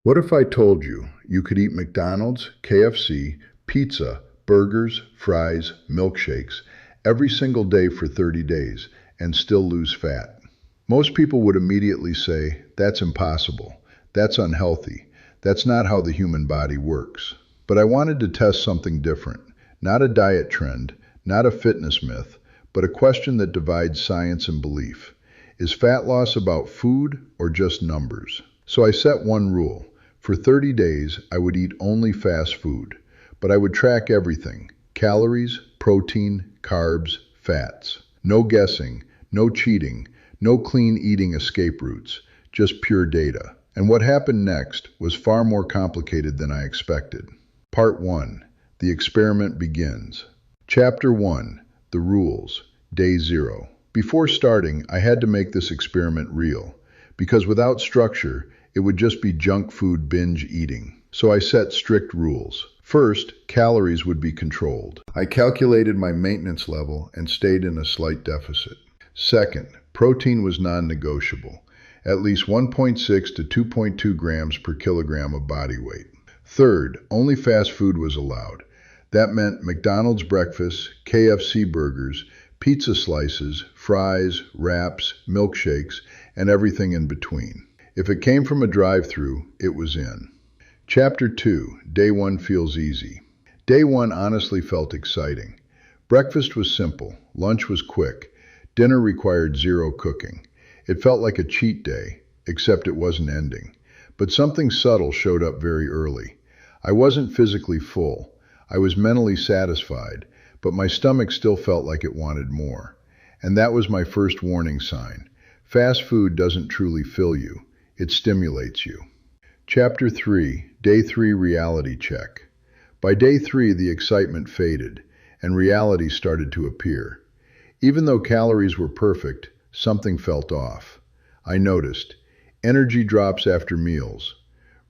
What if I told you you could eat McDonald's, KFC, pizza, burgers, fries, milkshakes every single day for 30 days and still lose fat? Most people would immediately say, that's impossible. That's unhealthy. That's not how the human body works. But I wanted to test something different. Not a diet trend, not a fitness myth, but a question that divides science and belief. Is fat loss about food or just numbers? So I set one rule. For 30 days, I would eat only fast food, but I would track everything: calories, protein, carbs, fats. No guessing, no cheating, no clean eating escape routes, just pure data. And what happened next was far more complicated than I expected. Part 1. The experiment begins. Chapter 1. The rules. Day 0. Before starting, I had to make this experiment real, because without structure, it would just be junk food binge eating. So I set strict rules. First, calories would be controlled. I calculated my maintenance level and stayed in a slight deficit. Second, protein was non-negotiable, at least 1.6 to 2.2 grams per kilogram of body weight. Third, only fast food was allowed. That meant McDonald's breakfasts, KFC burgers, pizza slices, fries, wraps, milkshakes, and everything in between. If it came from a drive-thru, it was in. Chapter 2. Day 1 feels easy. Day 1 honestly felt exciting. Breakfast was simple, lunch was quick, dinner required zero cooking. It felt like a cheat day, except it wasn't ending. But something subtle showed up very early. I wasn't physically full. I was mentally satisfied, but my stomach still felt like it wanted more. And that was my first warning sign. Fast food doesn't truly fill you. It stimulates you. Chapter 3. Day 3 Reality Check. By day 3, the excitement faded, and reality started to appear. Even though calories were perfect, something felt off. I noticed energy drops after meals,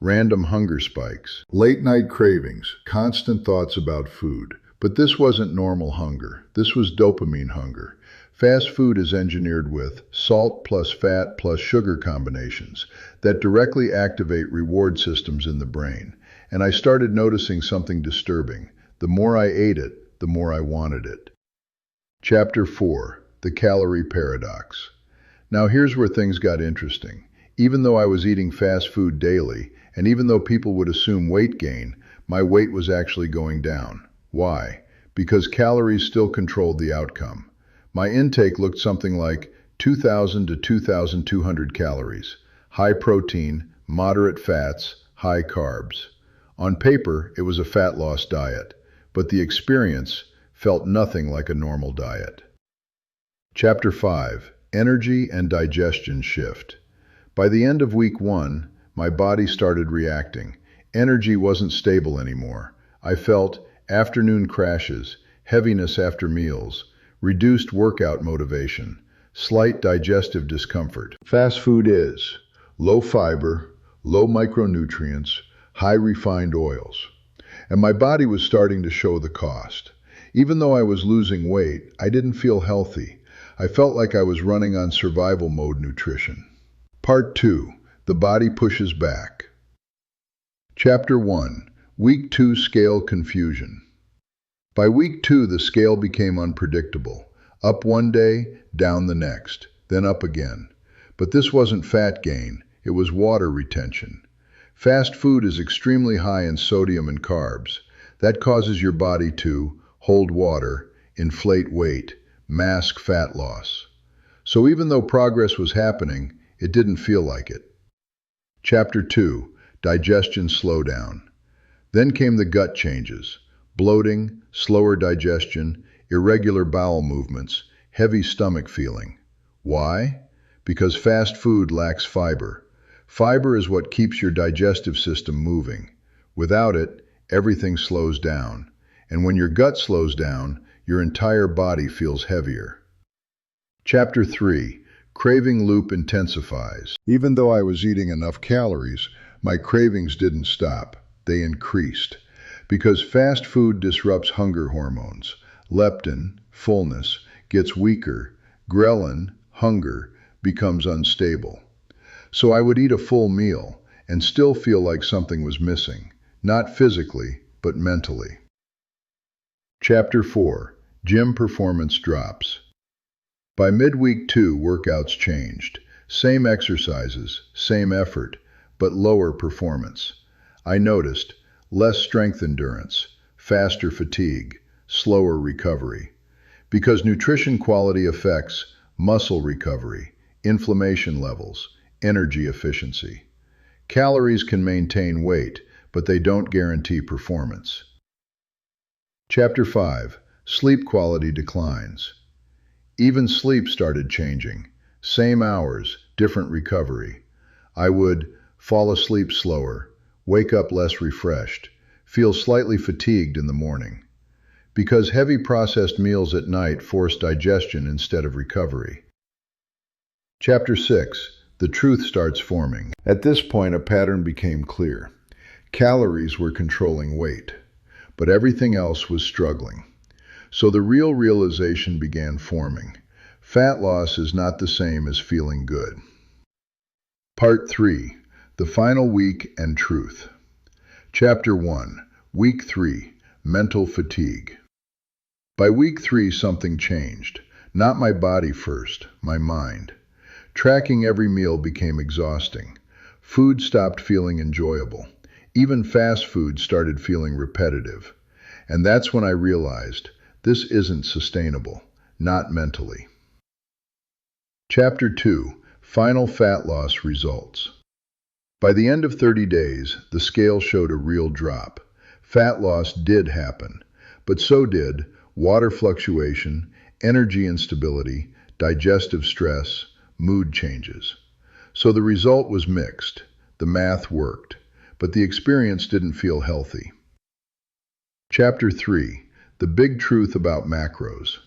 random hunger spikes, late-night cravings, constant thoughts about food. But this wasn't normal hunger. This was dopamine hunger. Fast food is engineered with salt plus fat plus sugar combinations that directly activate reward systems in the brain. And I started noticing something disturbing. The more I ate it, the more I wanted it. Chapter 4. The Calorie Paradox. Now here's where things got interesting. Even though I was eating fast food daily, and even though people would assume weight gain, my weight was actually going down. Why? Because calories still controlled the outcome. My intake looked something like 2,000 to 2,200 calories, high protein, moderate fats, high carbs. On paper, it was a fat loss diet, but the experience felt nothing like a normal diet. Chapter 5. Energy and Digestion Shift. By the end of week 1, my body started reacting. Energy wasn't stable anymore. I felt afternoon crashes, heaviness after meals, reduced workout motivation, slight digestive discomfort. Fast food is low fiber, low micronutrients, high refined oils. And my body was starting to show the cost. Even though I was losing weight, I didn't feel healthy. I felt like I was running on survival mode nutrition. Part 2. The Body Pushes Back. Chapter 1. Week 2 Scale Confusion. By week 2, the scale became unpredictable. Up one day, down the next, then up again. But this wasn't fat gain, it was water retention. Fast food is extremely high in sodium and carbs. That causes your body to hold water, inflate weight, mask fat loss. So even though progress was happening, it didn't feel like it. Chapter 2. Digestion Slowdown. Then came the gut changes. Bloating, slower digestion, irregular bowel movements, heavy stomach feeling. Why? Because fast food lacks fiber. Fiber is what keeps your digestive system moving. Without it, everything slows down. And when your gut slows down, your entire body feels heavier. Chapter 3. Craving Loop Intensifies. Even though I was eating enough calories, my cravings didn't stop. They increased. Because fast food disrupts hunger hormones. Leptin, fullness, gets weaker. Ghrelin, hunger, becomes unstable. So I would eat a full meal, and still feel like something was missing, not physically, but mentally. Chapter 4. Gym Performance Drops. By midweek 2, workouts changed. Same exercises, same effort, but lower performance. I noticed less strength endurance, faster fatigue, slower recovery. Because nutrition quality affects muscle recovery, inflammation levels, energy efficiency. Calories can maintain weight, but they don't guarantee performance. Chapter 5. Sleep quality declines. Even sleep started changing. Same hours, different recovery. I would fall asleep slower, wake up less refreshed, feel slightly fatigued in the morning. Because heavy processed meals at night force digestion instead of recovery. Chapter 6. The truth starts forming. At this point, a pattern became clear. Calories were controlling weight, but everything else was struggling. So the real realization began forming. Fat loss is not the same as feeling good. Part 3. The Final Week and Truth. Chapter 1. Week 3. Mental Fatigue. By week 3, something changed. Not my body first, my mind. Tracking every meal became exhausting. Food stopped feeling enjoyable. Even fast food started feeling repetitive. And that's when I realized this isn't sustainable, not mentally. Chapter 2. Final Fat Loss Results. By the end of 30 days, the scale showed a real drop. Fat loss did happen, but so did water fluctuation, energy instability, digestive stress, mood changes. So the result was mixed. The math worked, but the experience didn't feel healthy. Chapter 3. The Big Truth About Macros.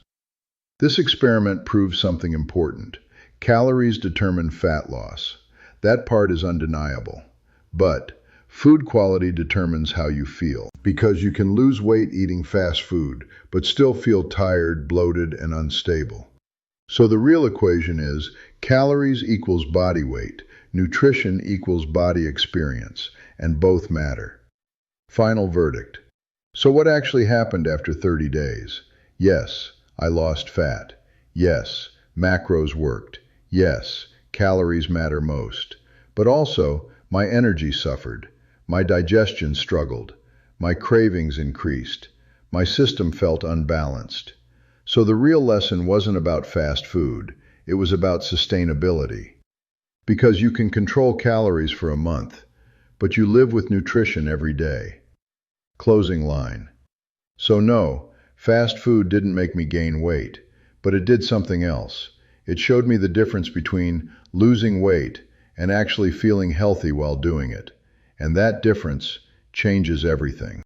This experiment proved something important. Calories determine fat loss. That part is undeniable. But food quality determines how you feel, because you can lose weight eating fast food, but still feel tired, bloated, and unstable. So the real equation is calories equals body weight, nutrition equals body experience, and both matter. Final verdict. So what actually happened after 30 days? Yes, I lost fat. Yes, macros worked. Yes, calories matter most. But also, my energy suffered. My digestion struggled. My cravings increased. My system felt unbalanced. So the real lesson wasn't about fast food. It was about sustainability. Because you can control calories for a month, but you live with nutrition every day. Closing line. So no, fast food didn't make me gain weight, but it did something else. It showed me the difference between losing weight and actually feeling healthy while doing it. And that difference changes everything.